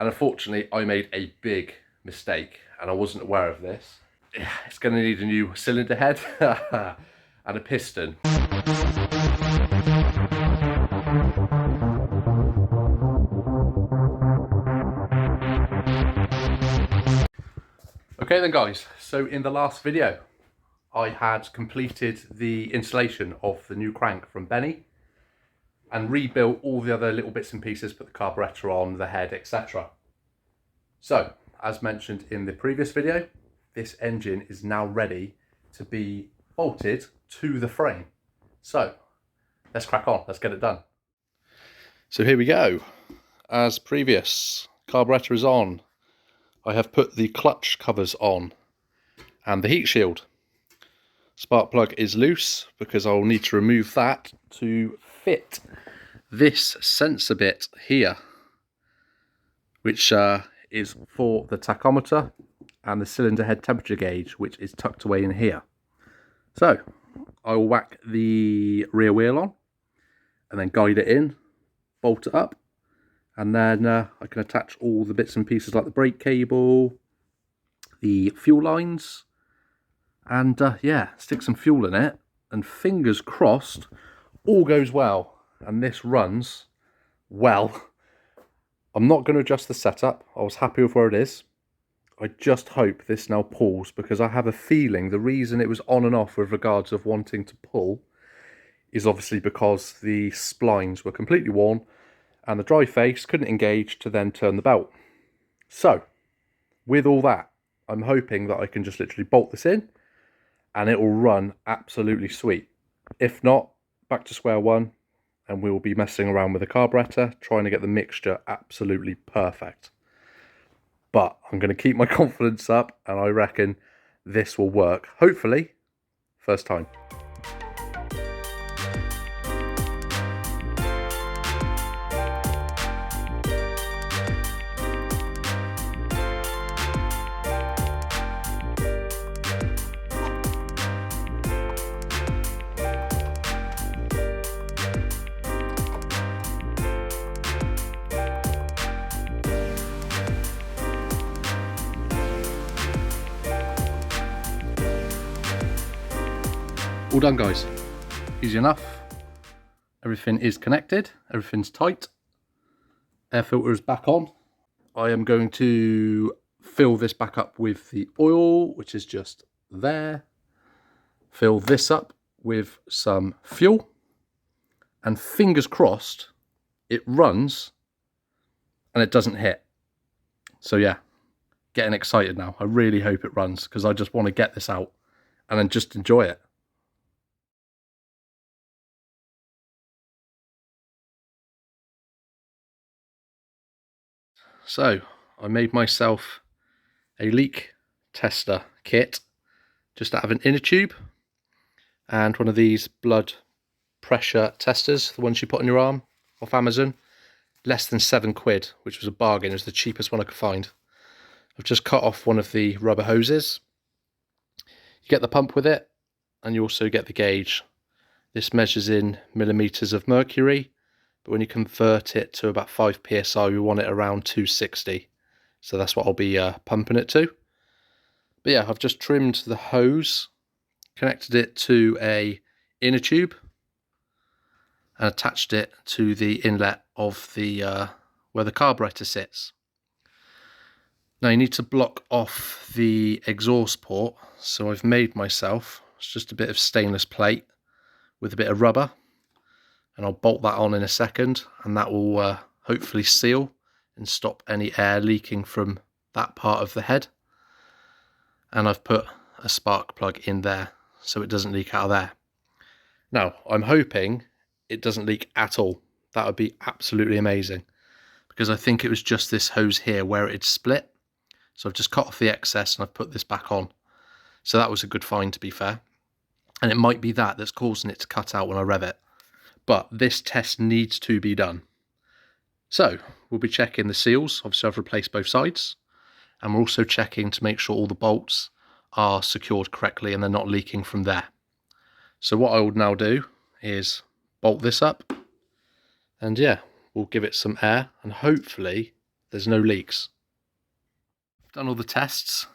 And unfortunately, I made a big mistake and I wasn't aware of this. It's going to need a new cylinder head and a piston. Okay then guys, so in the last video, I had completed the installation of the new crank from Benny and rebuilt all the other little bits and pieces, put the carburetor on, the head, etc. So, as mentioned in the previous video, this engine is now ready to be bolted to the frame. So, let's crack on, let's get it done. So here we go. As previous, carburetor is on. I have put the clutch covers on and the heat shield. Spark plug is loose because I'll need to remove that to fit this sensor bit here, which is for the tachometer and the cylinder head temperature gauge, which is tucked away in here. So I will whack the rear wheel on and then guide it in, bolt it up, and then I can attach all the bits and pieces like the brake cable, the fuel lines, and yeah, stick some fuel in it, and fingers crossed all goes well and this runs well. I'm not going to adjust the setup. I was happy with where it is. I just hope this now pulls, because I have a feeling the reason it was on and off with regards of wanting to pull is obviously because the splines were completely worn and the dry face couldn't engage to then turn the belt. So with all that, I'm hoping that I can just literally bolt this in and it will run absolutely sweet. If not, back to square one, and we will be messing around with the carburetor, trying to get the mixture absolutely perfect. But I'm going to keep my confidence up, and I reckon this will work. Hopefully, first time. All done guys, easy enough. Everything is connected, everything's tight. Air filter is back on. I am going to fill this back up with the oil, which is just there. Fill this up with some fuel, and fingers crossed it runs and it doesn't hit. So yeah, getting excited now. I really hope it runs, because I just want to get this out and then just enjoy it. So I made myself a leak tester kit, just out of an inner tube and one of these blood pressure testers, the ones you put on your arm, off Amazon. Less than £7, which was a bargain. It was the cheapest one I could find. I've just cut off one of the rubber hoses. You get the pump with it, and you also get the gauge. This measures in millimeters of mercury, but when you convert it to about 5 psi, we want it around 260. So that's what I'll be pumping it to. But yeah, I've just trimmed the hose, connected it to a inner tube, and attached it to the inlet of the where the carburetor sits. Now you need to block off the exhaust port, so I've made myself, it's just a bit of stainless plate with a bit of rubber, and I'll bolt that on in a second, and that will hopefully seal and stop any air leaking from that part of the head. And I've put a spark plug in there so it doesn't leak out of there. Now I'm hoping it doesn't leak at all. That would be absolutely amazing, because I think it was just this hose here where it had split. So I've just cut off the excess and I've put this back on. So that was a good find, to be fair. And it might be that that's causing it to cut out when I rev it. But this test needs to be done. So we'll be checking the seals. Obviously I've replaced both sides. And we're also checking to make sure all the bolts are secured correctly and they're not leaking from there. So what I will now do is bolt this up. And yeah, we'll give it some air and hopefully there's no leaks. I've done all the tests.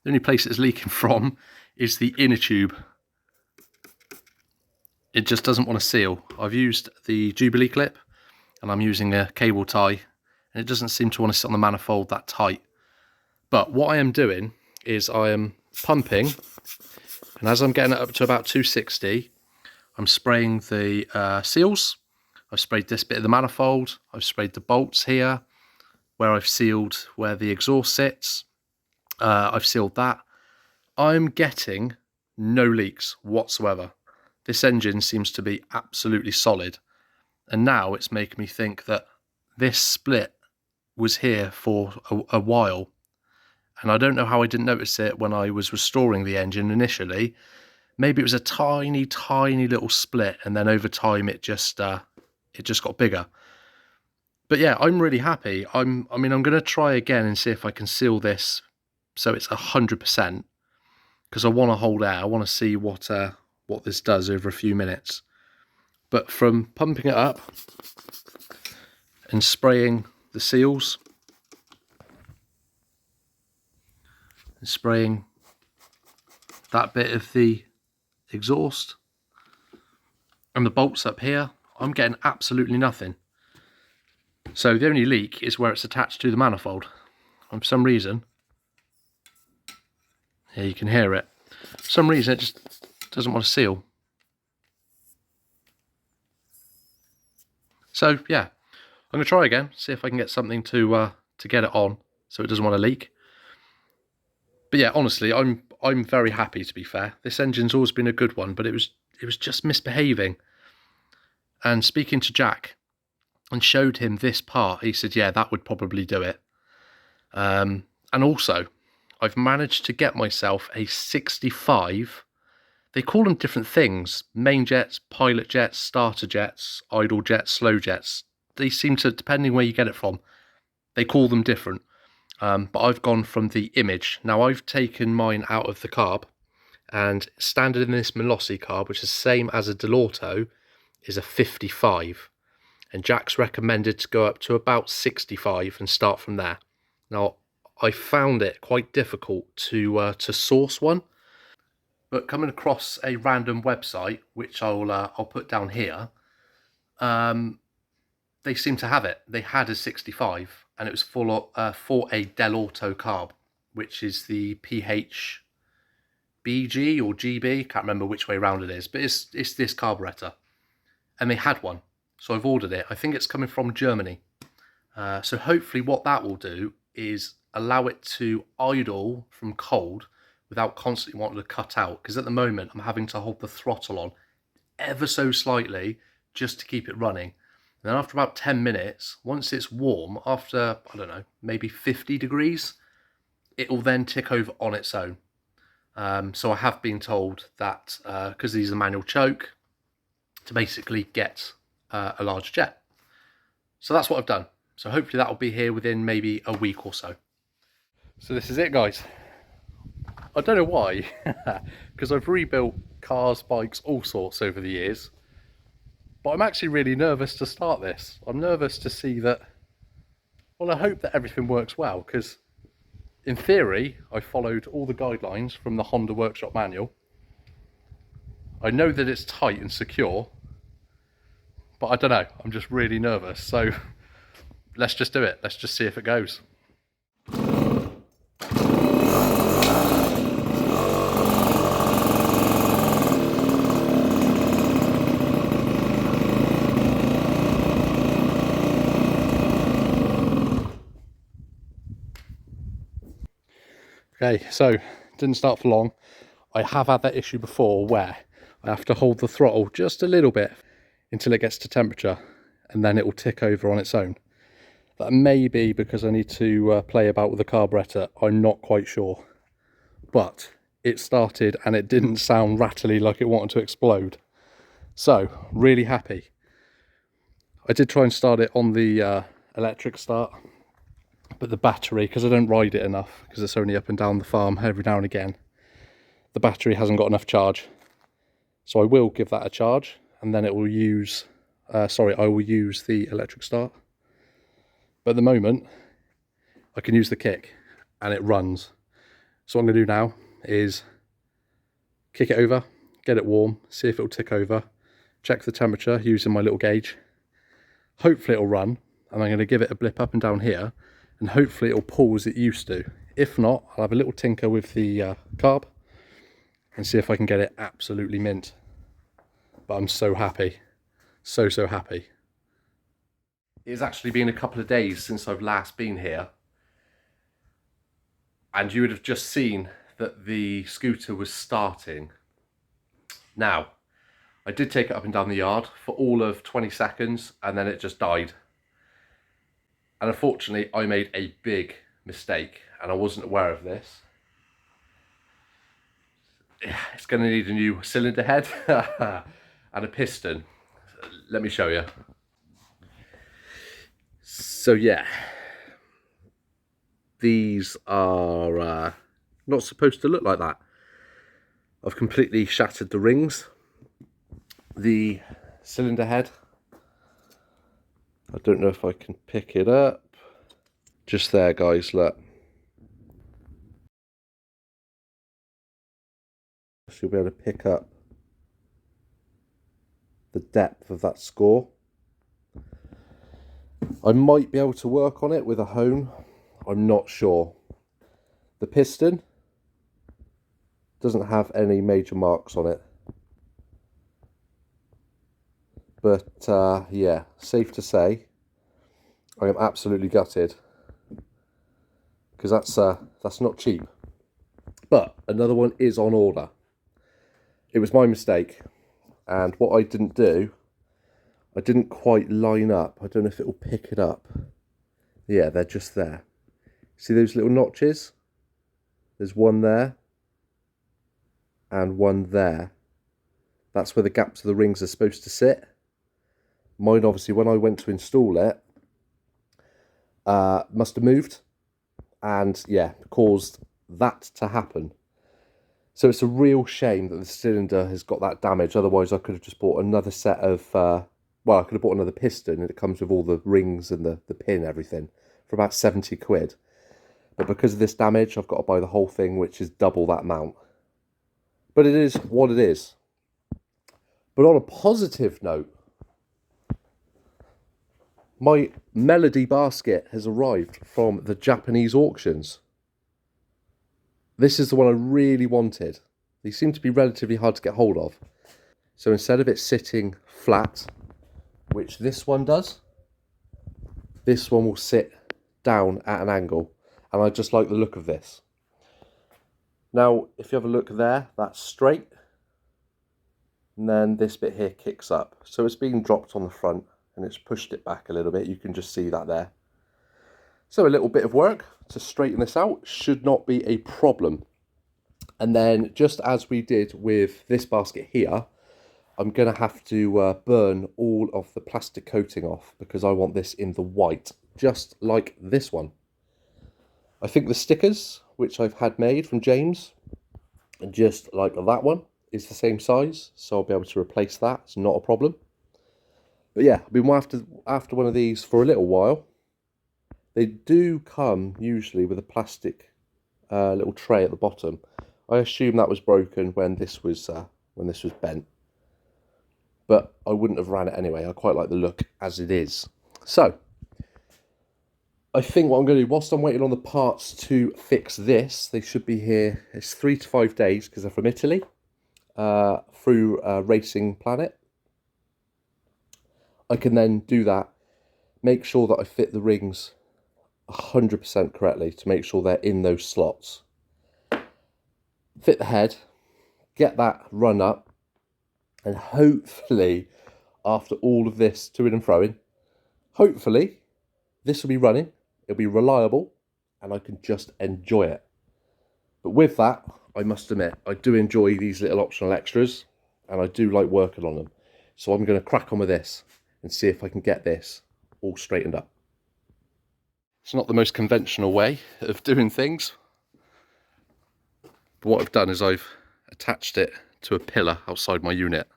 The only place it's leaking from is the inner tube. It just doesn't want to seal. I've used the Jubilee clip and I'm using a cable tie, and it doesn't seem to want to sit on the manifold that tight. But what I am doing is I am pumping, and as I'm getting it up to about 260, I'm spraying the seals. I've sprayed this bit of the manifold. I've sprayed the bolts here, where I've sealed where the exhaust sits. I've sealed that. I'm getting no leaks whatsoever. This engine seems to be absolutely solid. And now it's making me think that this split was here for a while. And I don't know how I didn't notice it when I was restoring the engine initially. Maybe it was a tiny, tiny little split, and then over time it just got bigger. But yeah, I'm really happy. I mean, I'm going to try again and see if I can seal this so it's 100%, because I want to hold air. I want to see what this does over a few minutes. But from pumping it up and spraying the seals and spraying that bit of the exhaust and the bolts up here, I'm getting absolutely nothing. So the only leak is where it's attached to the manifold. And for some reason, yeah, you can hear it. For some reason it just doesn't want to seal. So yeah, I'm going to try again, see if I can get something to get it on so it doesn't want to leak. But yeah, honestly, I'm very happy, to be fair. This engine's always been a good one, but it was just misbehaving. And speaking to Jack and showed him this part, he said, yeah, that would probably do it. And also, I've managed to get myself a 65. They call them different things: main jets, pilot jets, starter jets, idle jets, slow jets. They seem to, depending where you get it from, they call them different. But I've gone from the image. Now I've taken mine out of the carb, and standard in this Melossi carb, which is the same as a Delorto, is a 55. And Jack's recommended to go up to about 65 and start from there. Now, I found it quite difficult to source one, but coming across a random website, which I'll put down here, they seem to have it. They had a 65, and it was for a Delorto carb, which is the PHBG or GB, can't remember which way round it is, but it's this carburetor, and they had one, so I've ordered it. I think it's coming from Germany. So hopefully what that will do is allow it to idle from cold without constantly wanting to cut out, because at the moment I'm having to hold the throttle on ever so slightly just to keep it running. And then after about 10 minutes, once it's warm, after, I don't know, maybe 50 degrees, it will then tick over on its own. So I have been told that, because these are manual choke, to basically get a large jet. So that's what I've done. So hopefully that will be here within maybe a week or so. So this is it, guys. I don't know why, because I've rebuilt cars, bikes, all sorts over the years. But I'm actually really nervous to start this. I'm nervous to see that, well, I hope that everything works well, because in theory, I followed all the guidelines from the Honda Workshop manual. I know that it's tight and secure, but I don't know, I'm just really nervous. So let's just do it. Let's just see if it goes. Okay, so didn't start for long. I have had that issue before where I have to hold the throttle just a little bit until it gets to temperature, and then it will tick over on its own. That may be because I need to play about with the carburetor. I'm not quite sure. But it started and it didn't sound rattly like it wanted to explode. So, really happy. I did try and start it on the electric start, but the battery, because I don't ride it enough, because it's only up and down the farm every now and again, the battery hasn't got enough charge. So I will give that a charge, and then it will use, I will use the electric start. But at the moment, I can use the kick and it runs. So what I'm going to do now is kick it over, get it warm, see if it'll tick over, check the temperature using my little gauge. Hopefully it'll run, and I'm going to give it a blip up and down here, and hopefully it'll pull as it used to. If not, I'll have a little tinker with the carb and see if I can get it absolutely mint. But I'm so happy, so happy. It's actually been a couple of days since I've last been here, and you would have just seen that the scooter was starting. Now, I did take it up and down the yard for all of 20 seconds and then it just died. And unfortunately, I made a big mistake and I wasn't aware of this. It's going to need a new cylinder head and a piston. Let me show you. So yeah, these are not supposed to look like that. I've completely shattered the rings. The cylinder head, I don't know if I can pick it up. Just there, guys, look. So you'll be able to pick up the depth of that score. I might be able to work on it with a hone, I'm not sure. The piston doesn't have any major marks on it. But yeah, safe to say, I am absolutely gutted. Because that's not cheap. But another one is on order. It was my mistake. And what I didn't do, I didn't quite line up. I don't know if it will pick it up. Yeah, they're just there. See those little notches? There's one there and one there. That's where the gaps of the rings are supposed to sit. Mine, obviously, when I went to install it, must have moved and, yeah, caused that to happen. So it's a real shame that the cylinder has got that damage. Otherwise, I could have just bought another set of, well, I could have bought another piston, and it comes with all the rings and the pin, everything, for about 70 quid. But because of this damage, I've got to buy the whole thing, which is double that amount. But it is what it is. But on a positive note, my Melody basket has arrived from the Japanese auctions. This is the one I really wanted. These seem to be relatively hard to get hold of. So instead of it sitting flat, which this one does, this one will sit down at an angle. And I just like the look of this. Now, if you have a look there, that's straight. And then this bit here kicks up. So it's being dropped on the front and it's pushed it back a little bit. You can just see that there. So a little bit of work to straighten this out should not be a problem. And then just as we did with this basket here, I'm going to have to burn all of the plastic coating off because I want this in the white, just like this one. I think the stickers, which I've had made from James, just like that one, is the same size, so I'll be able to replace that. It's not a problem. But yeah, I've been after one of these for a little while. They do come usually with a plastic little tray at the bottom. I assume that was broken when this was bent, but I wouldn't have ran it anyway. I quite like the look as it is. So I think what I'm going to do, whilst I'm waiting on the parts to fix this, they should be here. It's 3 to 5 days because they're from Italy, through Racing Planet. I can then do that, make sure that I fit the rings 100% correctly to make sure they're in those slots. Fit the head, get that run up, and hopefully, after all of this to-ing and fro-ing, hopefully this will be running, it'll be reliable, and I can just enjoy it. But with that, I must admit, I do enjoy these little optional extras, and I do like working on them. So I'm going to crack on with this and see if I can get this all straightened up. It's not the most conventional way of doing things, but what I've done is I've attached it to a pillar outside my unit.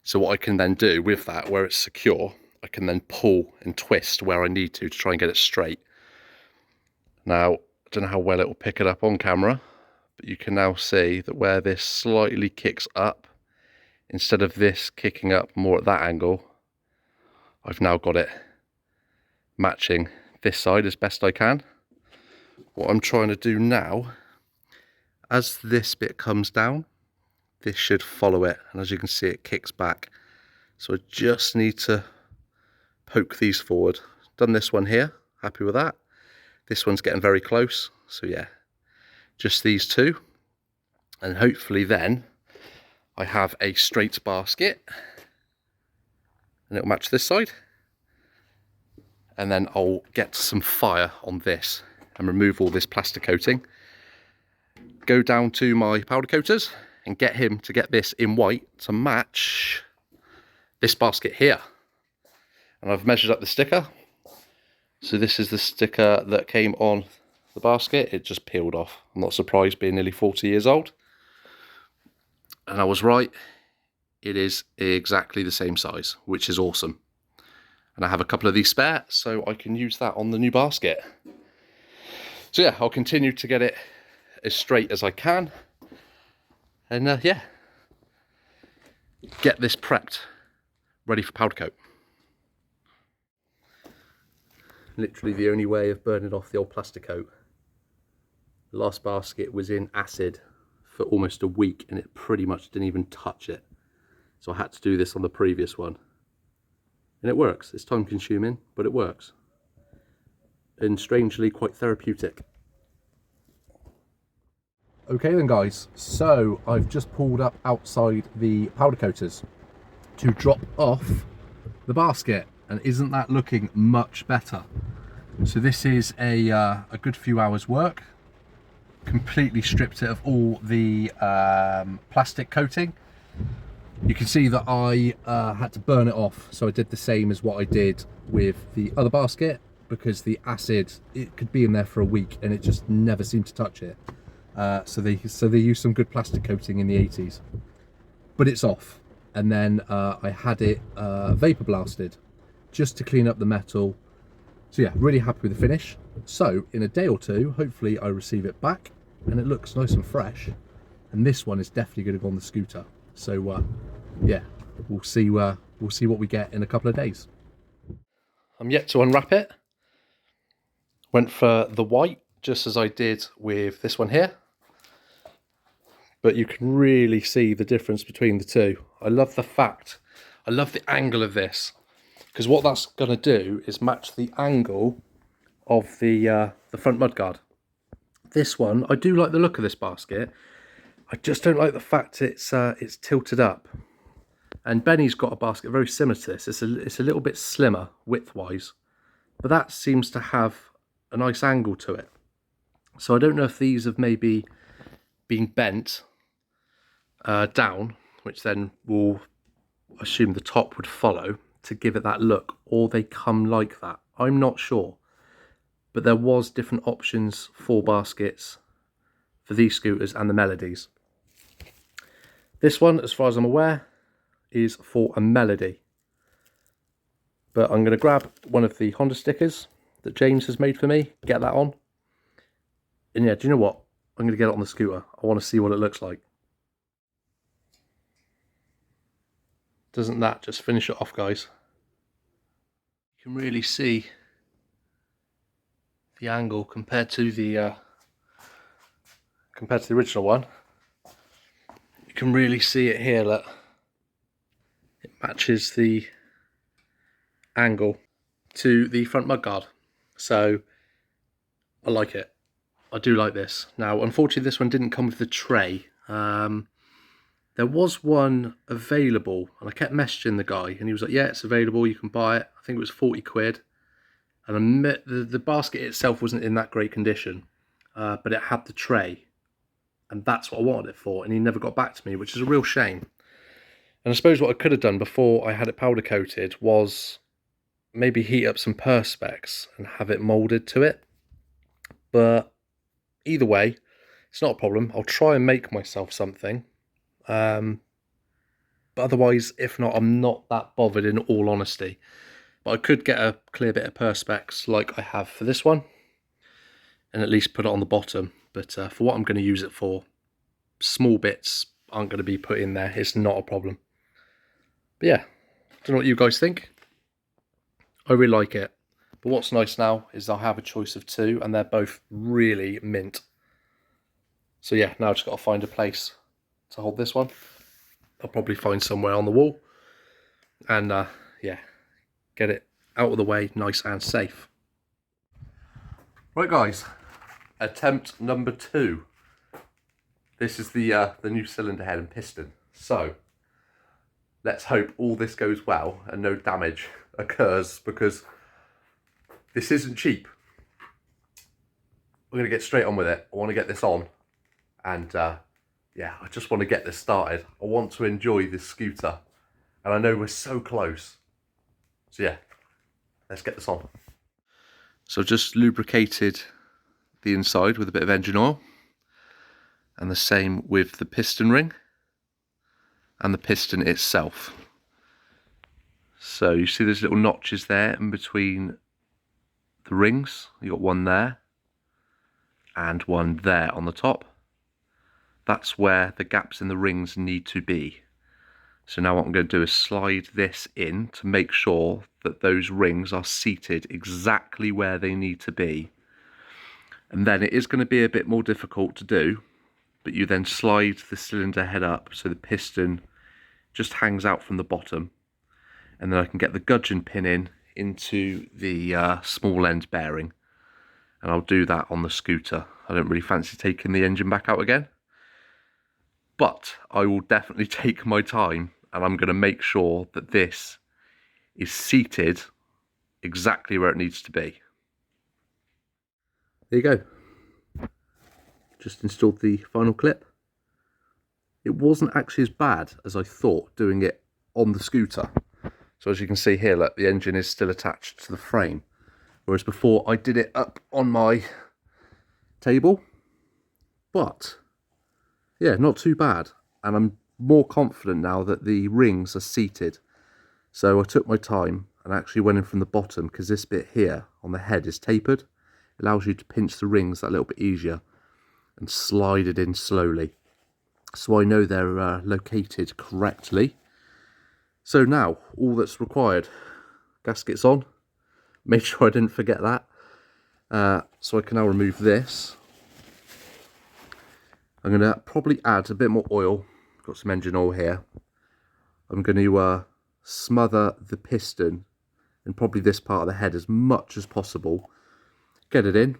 So what I can then do with that, where it's secure, I can then pull and twist where I need to try and get it straight. Now, I don't know how well it will pick it up on camera, but you can now see that where this slightly kicks up, instead of this kicking up more at that angle, I've now got it matching this side as best I can. What I'm trying to do now, as this bit comes down, this should follow it, and as you can see, it kicks back. So I just need to poke these forward. Done this one here, happy with that. This one's getting very close, so yeah, just these two, and hopefully then I have a straight basket and it'll match this side, and then I'll get some fire on this and remove all this plaster coating, go down to my powder coaters and get him to get this in white to match this basket here. And I've measured up the sticker, so this is the sticker that came on the basket. It just peeled off. I'm not surprised, being nearly 40 years old. And I was right, it is exactly the same size, which is awesome. And I have a couple of these spare, so I can use that on the new basket. So yeah, I'll continue to get it as straight as I can. And yeah, get this prepped, ready for powder coat. Literally the only way of burning off the old plaster coat. The last basket was in acid for almost a week and it pretty much didn't even touch it. So I had to do this on the previous one. And it works. It's time consuming, but it works. And strangely quite therapeutic. Okay then guys, so I've just pulled up outside the powder coaters to drop off the basket, and isn't that looking much better? So this is a good few hours work. Completely stripped it of all the plastic coating. You can see that I had to burn it off, so I did the same as what I did with the other basket, because the acid, it could be in there for a week and it just never seemed to touch it. So they used some good plastic coating in the 80s, but it's off. And then I had it vapor blasted just to clean up the metal. So yeah, really happy with the finish. So in a day or two, hopefully I receive it back and it looks nice and fresh. And this one is definitely going to go on the scooter. So yeah, we'll see what we get in a couple of days. I'm yet to unwrap it. Went for the white, just as I did with this one here. But you can really see the difference between the two. I love the angle of this, because what that's going to do is match the angle of the front mudguard. This one, I do like the look of this basket. I just don't like the fact it's tilted up. And Benny's got a basket very similar to this. It's a little bit slimmer width-wise, but that seems to have a nice angle to it. So I don't know if these have maybe been bent down, which then will assume the top would follow to give it that look, or they come like that. I'm not sure, but there was different options for baskets for these scooters and the Melodies. This one, as far as I'm aware, is for a Melody, but I'm going to grab one of the Honda stickers that James has made for me, get that on, and yeah, do you know what, I'm going to get it on the scooter. I want to see what it looks like. Doesn't that just finish it off, guys? You can really see the angle compared to the original one. You can really see it here, look. It matches the angle to the front mudguard. So I like it. I do like this. Now, unfortunately, this one didn't come with the tray. There was one available, and I kept messaging the guy, and he was like, yeah, it's available, you can buy it. I think it was 40 quid. And the basket itself wasn't in that great condition, but it had the tray, and that's what I wanted it for, and he never got back to me, which is a real shame. And I suppose what I could have done before I had it powder coated was maybe heat up some Perspex and have it moulded to it. But either way, it's not a problem. I'll try and make myself something. But otherwise, if not, I'm not that bothered, in all honesty. But I could get a clear bit of Perspex like I have for this one. and at least put it on the bottom. But for what I'm going to use it for, small bits aren't going to be put in there. It's not a problem. But yeah, don't know what you guys think. I really like it. But what's nice now is I'll have a choice of two, and they're both really mint. So yeah, now I've just got to find a place to hold this one. I'll probably find somewhere on the wall. And yeah, get it out of the way, nice and safe. Right guys, attempt number 2. This is the new cylinder head and piston. So let's hope all this goes well and no damage occurs, because this isn't cheap. We're going to get straight on with it. I want to get this on, and yeah, I just want to get this started. I want to enjoy this scooter, and I know we're so close. So yeah, let's get this on. So just lubricated the inside with a bit of engine oil, and the same with the piston ring and the piston itself. So you see there's little notches there in between the rings. You got one there and one there on the top. That's where the gaps in the rings need to be. So now what I'm going to do is slide this in to make sure that those rings are seated exactly where they need to be. And then it is going to be a bit more difficult to do, but you then slide the cylinder head up so the piston just hangs out from the bottom. And then I can get the gudgeon pin in into the small end bearing. And I'll do that on the scooter. I don't really fancy taking the engine back out again. But I will definitely take my time, and I'm going to make sure that this is seated exactly where it needs to be. There you go. Just installed the final clip. It wasn't actually as bad as I thought doing it on the scooter. So as you can see here, look, the engine is still attached to the frame. Whereas before I did it up on my table. But yeah, not too bad. And I'm more confident now that the rings are seated. So I took my time and actually went in from the bottom, because this bit here on the head is tapered. It allows you to pinch the rings that little bit easier and slide it in slowly. So I know they're located correctly. So now all that's required, gaskets on. Make sure I didn't forget that. So I can now remove this. I'm going to probably add a bit more oil. Got some engine oil here. I'm going to smother the piston and probably this part of the head as much as possible. Get it in,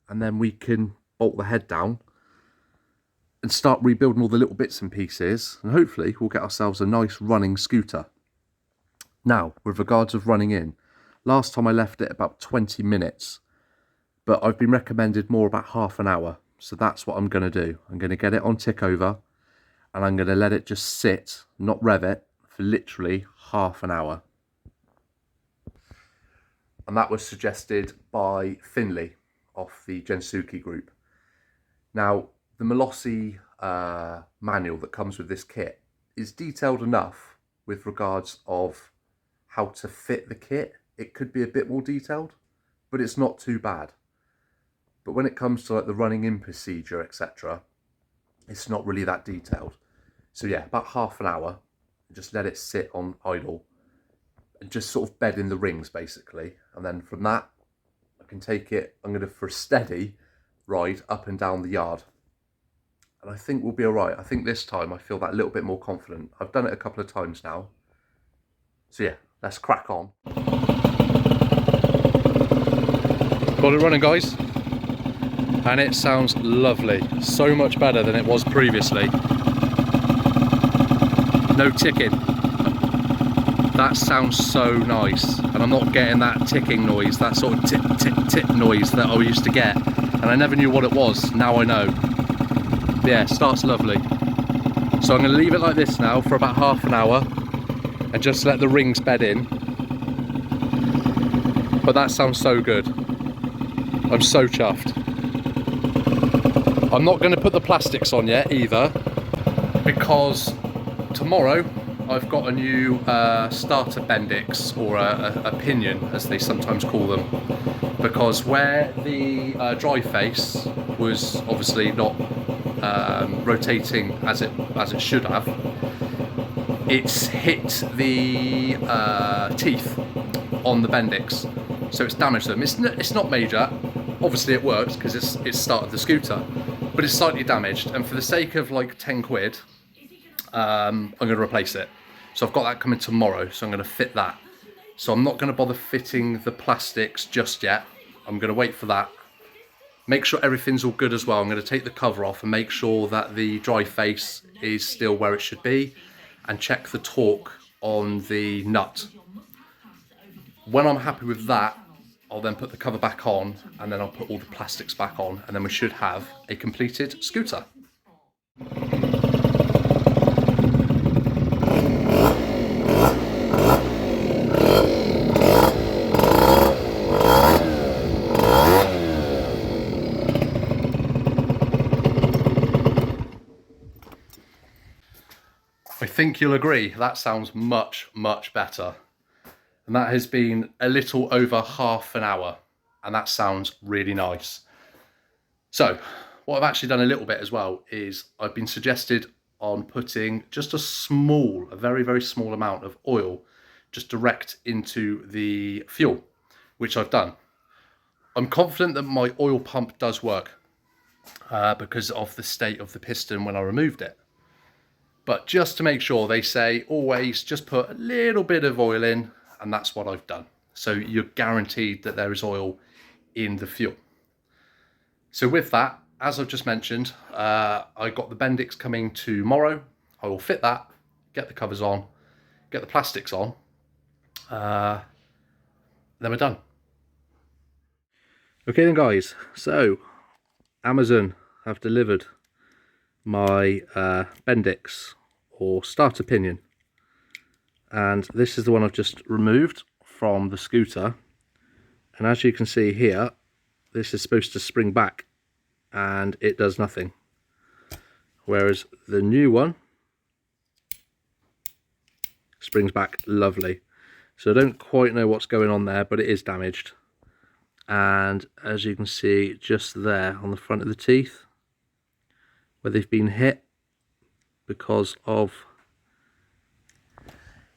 and then we can bolt the head down and start rebuilding all the little bits and pieces, and hopefully we'll get ourselves a nice running scooter. Now, with regards of running in, last time I left it about 20 minutes, but I've been recommended more about half an hour. So that's what I'm going to do. I'm going to get it on tick over, and I'm going to let it just sit, not rev it, for literally half an hour. And that was suggested by Finley off the Gensuki group. Now, the Molossi manual that comes with this kit is detailed enough with regards of how to fit the kit. It could be a bit more detailed, but it's not too bad. But when it comes to like the running in procedure, etc., it's not really that detailed. So yeah, about half an hour, just let it sit on idle and just sort of bed in the rings basically. And then from that, I can take it, I'm going to for a steady ride up and down the yard. And I think we'll be all right. I think this time I feel that little bit more confident. I've done it a couple of times now. So yeah, let's crack on. Got it running, guys. And it sounds lovely. So much better than it was previously. No ticking. That sounds so nice. And I'm not getting that ticking noise, that sort of tip, tip, tip noise that I used to get. And I never knew what it was. Now I know. But yeah, starts lovely. So I'm going to leave it like this now for about half an hour and just let the rings bed in. But that sounds so good. I'm so chuffed. I'm not going to put the plastics on yet either, because tomorrow I've got a new starter Bendix, or a pinion as they sometimes call them, because where the dry face was obviously not rotating as it should have, it's hit the teeth on the Bendix, so it's damaged them. It's not major, obviously it works because it's started the scooter, but it's slightly damaged, and for the sake of like 10 quid, I'm going to replace it. So I've got that coming tomorrow, so I'm going to fit that. So I'm not going to bother fitting the plastics just yet. I'm going to wait for that. Make sure everything's all good as well. I'm going to take the cover off and make sure that the dry face is still where it should be, and check the torque on the nut. When I'm happy with that, I'll then put the cover back on, and then I'll put all the plastics back on, and then we should have a completed scooter. I think you'll agree, that sounds much, much better. And that has been a little over half an hour, and that sounds really nice. So, what I've actually done a little bit as well is I've been suggested on putting just a very, very small amount of oil just direct into the fuel, which I've done. I'm confident that my oil pump does work because of the state of the piston when I removed it. But just to make sure, they say always just put a little bit of oil in, and that's what I've done. So you're guaranteed that there is oil in the fuel. So with that, as I've just mentioned, I got the Bendix coming tomorrow. I will fit that, get the covers on, get the plastics on, then we're done. Okay then guys, so Amazon have delivered my Bendix, or starter pinion, and this is the one I've just removed from the scooter, and as you can see here, this is supposed to spring back and it does nothing, whereas the new one springs back lovely. So I don't quite know what's going on there, but it is damaged, and as you can see just there on the front of the teeth where they've been hit because of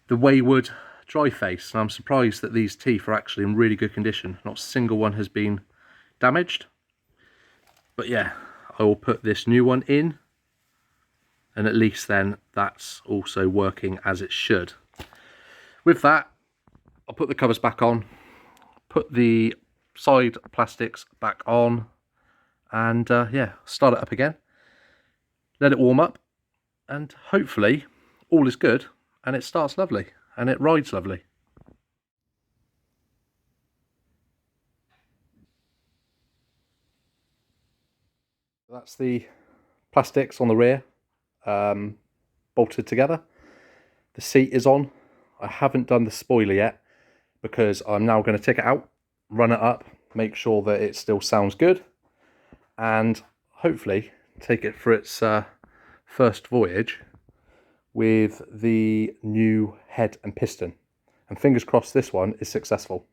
the wayward dry face. And I'm surprised that these teeth are actually in really good condition. Not a single one has been damaged. But yeah, I will put this new one in, and at least then that's also working as it should. With that, I'll put the covers back on, put the side plastics back on, and yeah, start it up again. Let it warm up, and hopefully all is good and it starts lovely and it rides lovely. That's the plastics on the rear bolted together. The seat is on. I haven't done the spoiler yet because I'm now going to take it out, run it up, make sure that it still sounds good, and hopefully take it for its first voyage with the new head and piston. And fingers crossed this one is successful.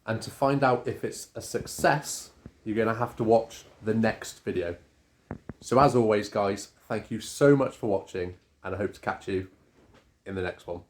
And to find out if it's a success, you're going to have to watch the next video. So as always guys, thank you so much for watching, and I hope to catch you in the next one.